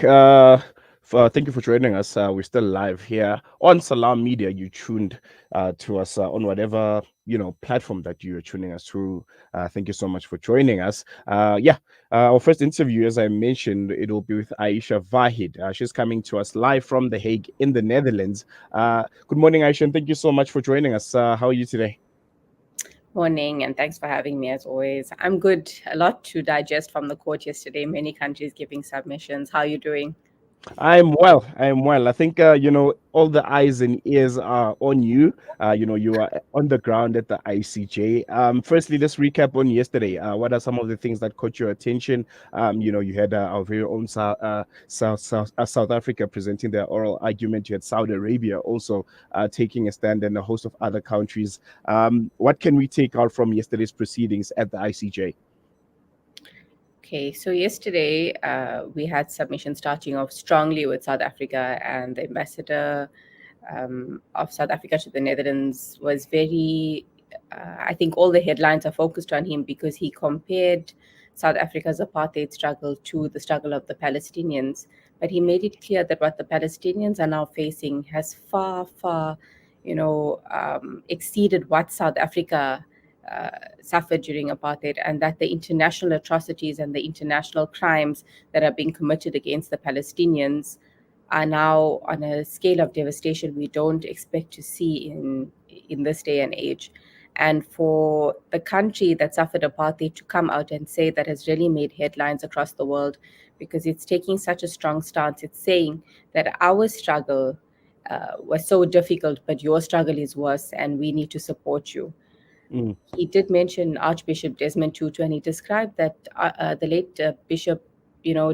back. Thank you for joining us. We're still live here on Salaamedia. You tuned to us on whatever platform that you're tuning us through. Thank you so much for joining us. Our first interview, as I mentioned, it will be with Ayesha Vahed. She's coming to us live from The Hague in the Netherlands. Good morning, Ayesha, and thank you so much for joining us. How are you today? Morning, and thanks for having me as always. I'm good. A lot to digest from the court yesterday. Many countries giving submissions. How are you doing? I'm well. I'm well. I think all the eyes and ears are on you. You are on the ground at the ICJ. Firstly, let's recap on yesterday. What are some of the things that caught your attention? You had our very own South Africa presenting their oral argument. You had Saudi Arabia also taking a stand, and a host of other countries. What can we take out from yesterday's proceedings at the ICJ? Okay, so yesterday we had submissions starting off strongly with South Africa, and the ambassador of South Africa to the Netherlands was very. I think all the headlines are focused on him because he compared South Africa's apartheid struggle to the struggle of the Palestinians. But he made it clear that what the Palestinians are now facing has far, exceeded what South Africa suffered during apartheid, and that the international atrocities and the international crimes that are being committed against the Palestinians are now on a scale of devastation we don't expect to see in this day and age. And for the country that suffered apartheid to come out and say that has really made headlines across the world because it's taking such a strong stance. It's saying that our struggle was so difficult, but your struggle is worse, and we need to support you. Mm, He did mention Archbishop Desmond Tutu, and he described that the late bishop,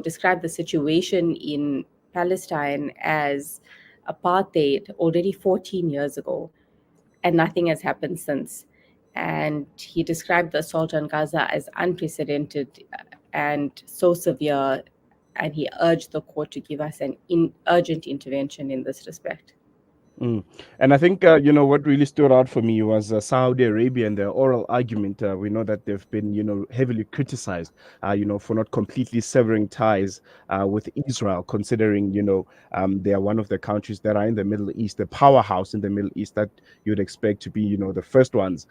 described the situation in Palestine as apartheid already 14 years ago, and nothing has happened since. And he described the assault on Gaza as unprecedented and so severe, and he urged the court to give us an urgent intervention in this respect. mm. And I think what really stood out for me was Saudi Arabia and their oral argument. We know that they've been heavily criticized, for not completely severing ties with Israel, considering they are one of the countries that are in the Middle East, the powerhouse in the Middle East that you'd expect to be the first ones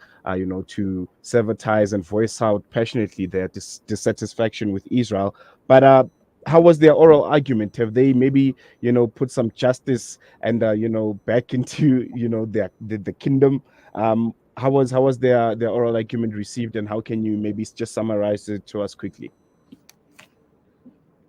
to sever ties and voice out passionately their dissatisfaction with Israel. But how was their oral argument? Have they maybe put some justice and back into the kingdom? How was their oral argument received, and how can you maybe just summarize it to us quickly?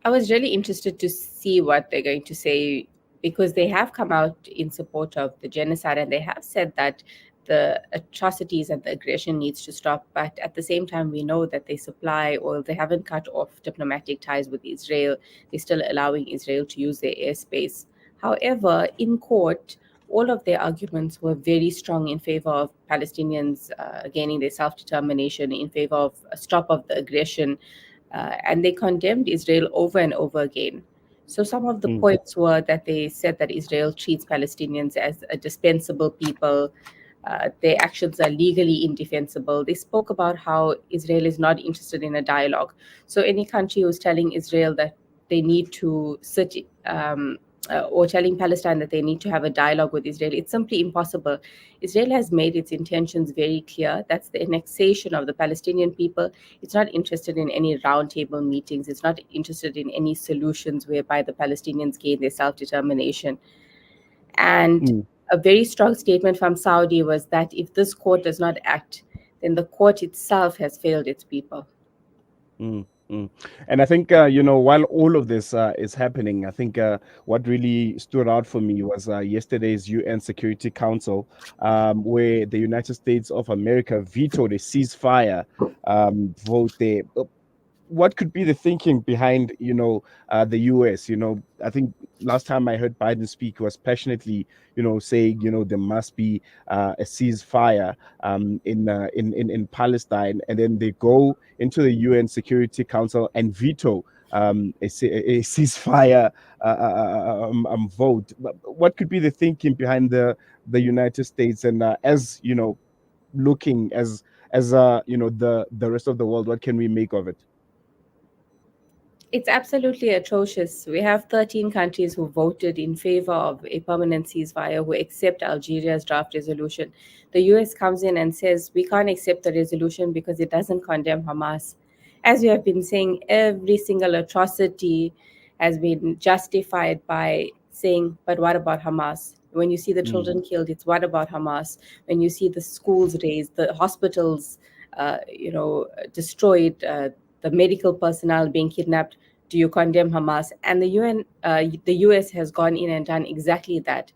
I was really interested to see what they're going to say because they have come out in support of the genocide, and they have said that the atrocities and the aggression needs to stop. But at the same time, we know that they supply oil. They haven't cut off diplomatic ties with Israel. They're still allowing Israel to use their airspace. However, in court, all of their arguments were very strong in favor of Palestinians gaining their self determination, in favor of a stop of the aggression, and they condemned Israel over and over again. So some of the Mm, points were that they said that Israel treats Palestinians as a dispensable people. Their actions are legally indefensible. They spoke about how Israel is not interested in a dialogue. So any country who's telling Israel that they need to sit or telling Palestine that they need to have a dialogue with Israel, it's simply impossible. Israel has made its intentions very clear. That's the annexation of the Palestinian people. It's not interested in any roundtable meetings. It's not interested in any solutions whereby the Palestinians gain their self determination. And mm. a very strong statement from Saudi was that if this court does not act, then the court itself has failed its people. Mm, mm. And I think, while all of this is happening, I think what really stood out for me was yesterday's UN Security Council, where the United States of America vetoed a ceasefire vote there. What could be the thinking behind the US? I think last time I heard Biden speak was passionately saying there must be a ceasefire in Palestine, and then they go into the UN Security Council and veto a ceasefire vote. What could be the thinking behind the United States, and as looking as the rest of the world, what can we make of it? It's absolutely atrocious. We have 13 countries who voted in favor of a permanent ceasefire, who accept Algeria's draft resolution. The US comes in and says, we can't accept the resolution because it doesn't condemn Hamas. As we have been saying, every single atrocity has been justified by saying, but what about Hamas? When you see the Mm, children killed, it's what about Hamas? When you see the schools razed, the hospitals, destroyed, the medical personnel being kidnapped, do you condemn Hamas? And the US has gone in and done exactly that.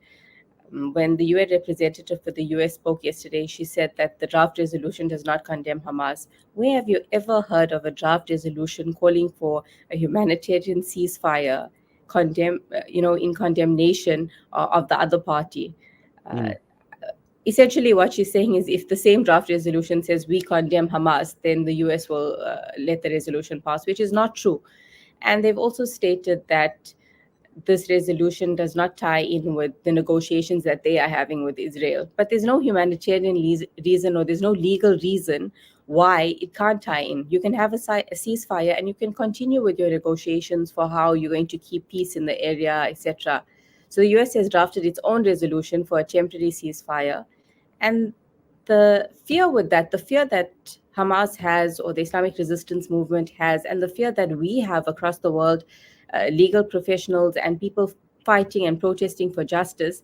When the UN representative for the US spoke yesterday, she said that the draft resolution does not condemn Hamas. Where have you ever heard of a draft resolution calling for a humanitarian ceasefire, in condemnation of the other party? Uh, mm, Essentially, what she's saying is, if the same draft resolution says we condemn Hamas, then the US will let the resolution pass, which is not true. And they've also stated that this resolution does not tie in with the negotiations that they are having with Israel. But there's no humanitarian reason, or there's no legal reason why it can't tie in. You can have a ceasefire and you can continue with your negotiations for how you're going to keep peace in the area, etc. So the US has drafted its own resolution for a temporary ceasefire. And the fear that Hamas has, or the Islamic resistance movement has, and the fear that we have across the world, legal professionals and people fighting and protesting for justice,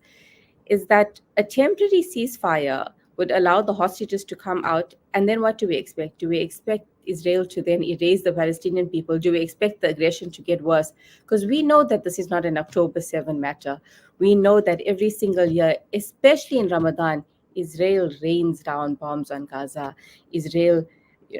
is that a temporary ceasefire would allow the hostages to come out. And then what do we expect? Do we expect Israel to then erase the Palestinian people? Do we expect the aggression to get worse? Because we know that this is not an October 7 matter. We know that every single year, especially in Ramadan, Israel rains down bombs on Gaza. Israel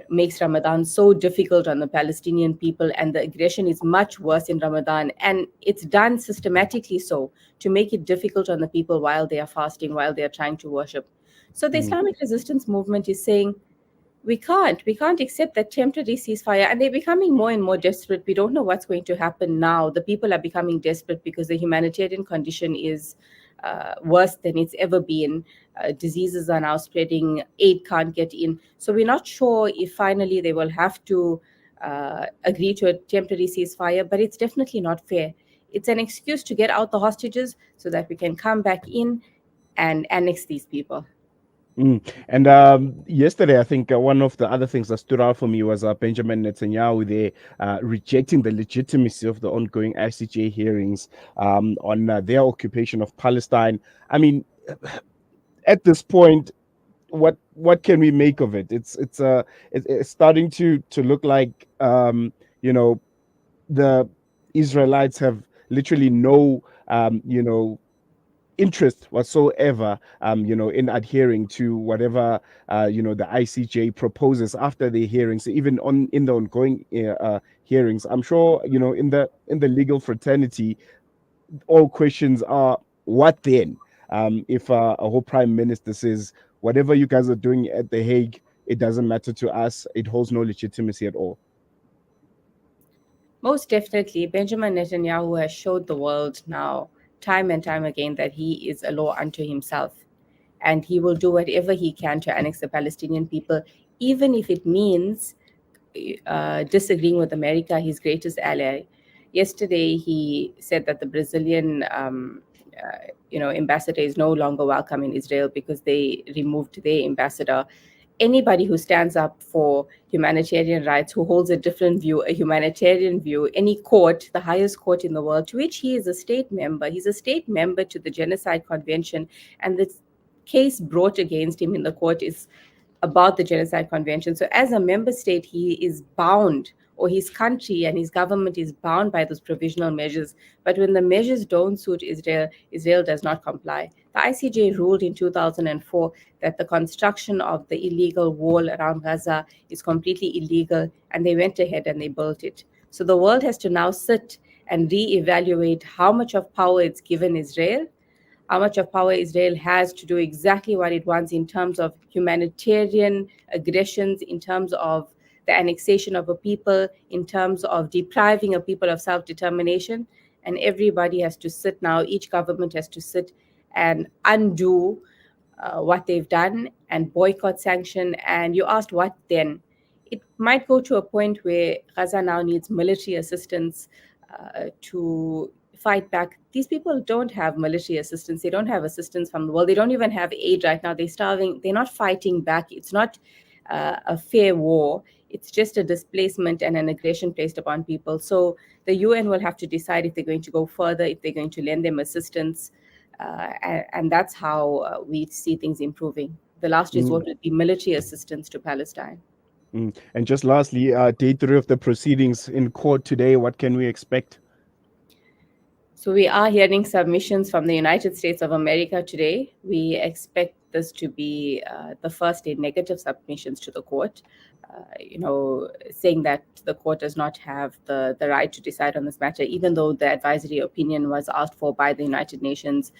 makes Ramadan so difficult on the Palestinian people, and the aggression is much worse in Ramadan. And it's done systematically so to make it difficult on the people while they are fasting, while they are trying to worship. So the mm, Islamic resistance movement is saying, we can't accept that temporary ceasefire. And they're becoming more and more desperate. We don't know what's going to happen now. The people are becoming desperate because the humanitarian condition is worse than it's ever been. Diseases are now spreading, aid can't get in. So we're not sure if finally they will have to agree to a temporary ceasefire, but it's definitely not fair. It's an excuse to get out the hostages so that we can come back in and annex these people. mm. And yesterday, I think one of the other things that stood out for me was Benjamin Netanyahu there rejecting the legitimacy of the ongoing ICJ hearings on their occupation of Palestine. I mean, at this point, what can we make of it? It's starting to look like you know the Israelites have literally no interest whatsoever in adhering to whatever the ICJ proposes after the hearings, even on in the ongoing hearings. I'm sure in the legal fraternity all questions are, what then? If a whole prime minister says whatever you guys are doing at the Hague, it doesn't matter to us, it holds no legitimacy at all. Most definitely, Benjamin Netanyahu has showed the world now, time and time again, that he is a law unto himself. And he will do whatever he can to annex the Palestinian people, even if it means disagreeing with America, his greatest ally. Yesterday, he said that the Brazilian ambassador is no longer welcome in Israel because they removed their ambassador. Anybody who stands up for humanitarian rights, who holds a different view, a humanitarian view, any court, the highest court in the world, to which he is a state member, he's a state member to the Genocide Convention, and the case brought against him in the court is about the Genocide Convention. So, as a member state, he is bound, or his country and his government is bound by those provisional measures. But when the measures don't suit Israel, Israel does not comply. The ICJ ruled in 2004 that the construction of the illegal wall around Gaza is completely illegal, and they went ahead and they built it. So the world has to now sit and reevaluate how much of power it's given Israel, how much of power Israel has to do exactly what it wants in terms of humanitarian aggressions, in terms of the annexation of a people, in terms of depriving a people of self determination. And everybody has to sit now, each government has to sit and undo what they've done and boycott, sanction. And you asked, what then? it might go to a point where Gaza now needs military assistance to fight back. These people don't have military assistance. They don't have assistance from the world. They don't even have aid right now. They're starving. They're not fighting back. It's not a fair war. It's just a displacement and an aggression placed upon people. So the UN will have to decide if they're going to go further, if they're going to lend them assistance. And that's how we see things improving. The last resort Mm, would be military assistance to Palestine. And just lastly, day three of the proceedings in court today. What can we expect? So we are hearing submissions from the United States of America today. We expect this to be the first in negative submissions to the court, saying that the court does not have the right to decide on this matter, even though the advisory opinion was asked for by the United Nations.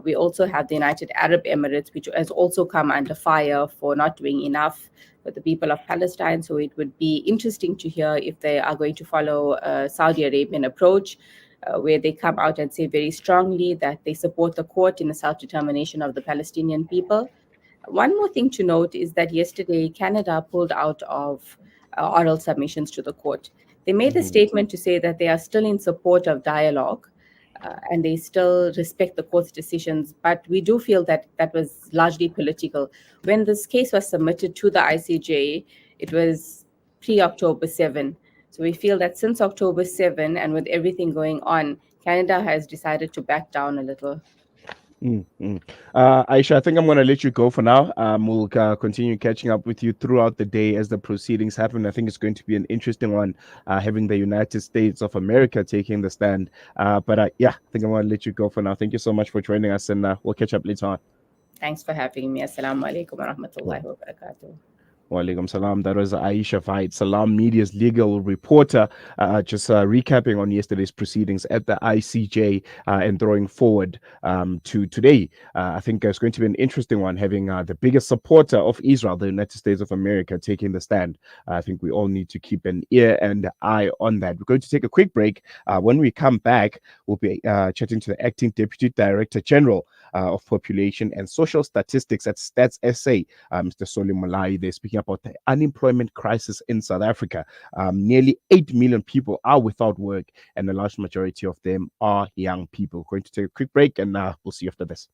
We also have the United Arab Emirates, which has also come under fire for not doing enough for the people of Palestine. So it would be interesting to hear if they are going to follow a Saudi Arabian approach, where they come out and say very strongly that they support the court in the self-determination of the Palestinian people. One more thing to note is that yesterday Canada pulled out of oral submissions to the court. They made a Mhm. statement to say that they are still in support of dialogue, and they still respect the court's decisions. But we do feel that that was largely political. When this case was submitted to the ICJ, it was pre-October 7. So we feel that since October 7 and with everything going on, Canada has decided to back down a little. Mm. Aisha, I think I'm going to let you go for now. We'll continue catching up with you throughout the day as the proceedings happen. I think it's going to be an interesting one, having the United States of America taking the stand. But yeah, I think I'm going to let you go for now. Thank you so much for joining us, and we'll catch up later on. Thanks for having me. Assalamu alaikum wa rahmatullahi wa barakatuh. Walaikum salam. That was Ayesha Vahed, Salaamedia's legal reporter, just recapping on yesterday's proceedings at the ICJ and throwing forward to today. I think it's going to be an interesting one, having the biggest supporter of Israel, the United States of America, taking the stand. I think we all need to keep an ear and eye on that. We're going to take a quick break. When we come back, we'll be chatting to the acting Deputy Director General of Population and Social Statistics at Stats SA, Mr. Solim Malai. They're speaking about the unemployment crisis in South Africa. Nearly 8 million people are without work, and the large majority of them are young people. We're going to take a quick break, and we'll see you after this.